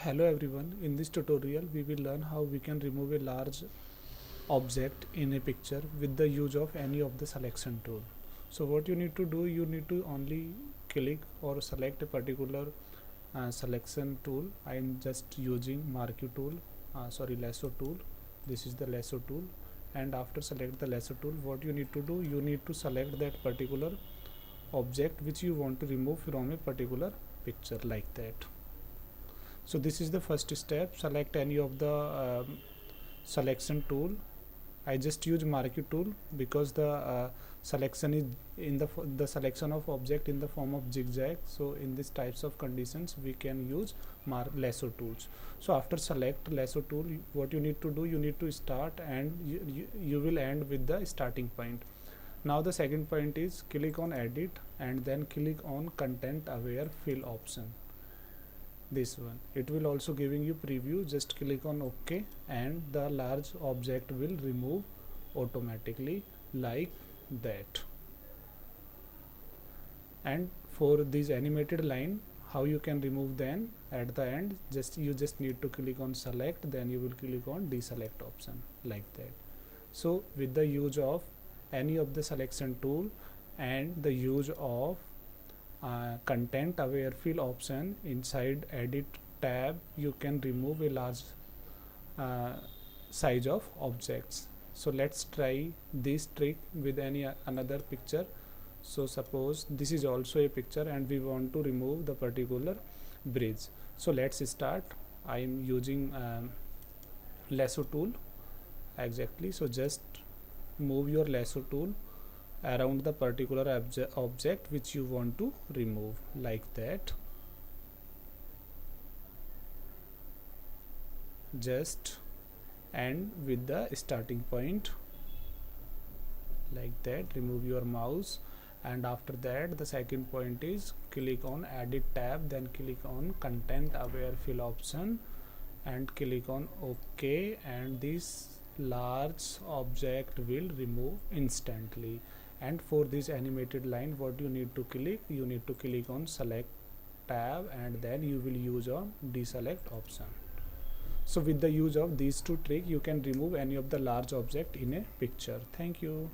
Hello everyone, in this tutorial we will learn how we can remove a large object in a picture with the use of any of the selection tool. So what you need to do, you need to only click or select a particular selection tool. I am just using marquee tool, lasso tool. This is the lasso tool, and after select the lasso tool, what you need to do, you need to select that particular object which you want to remove from a particular picture, like that. So this is the first step. Select any of the selection tool. I just use marquee tool because the selection is in the selection of object in the form of zigzag. So in these types of conditions we can use lasso tools. So after select lasso tool, what you need to do, you need to start and you will end with the starting point. Now the second point is click on edit and then click on content aware fill option. This one, it will also giving you preview. Just click on OK and the large object will remove automatically, like that. And for this animated line, how you can remove, then at the end you just need to click on select, then you will click on deselect option, like that. So with the use of any of the selection tool and the use of content aware fill option inside edit tab, you can remove a large size of objects. So let's try this trick with another picture. So suppose this is also a picture and we want to remove the particular bridge. So let's start. I am using lasso tool, exactly. So just move your lasso tool around the particular object which you want to remove, like that. Just end with the starting point, like that. Remove your mouse, and after that the second point is click on edit tab, then click on content aware fill option and click on OK, and this large object will remove instantly. And for this animated line, what you need to click, you need to click on select tab and then you will use on deselect option. So with the use of these two tricks, you can remove any of the large object in a picture. Thank you.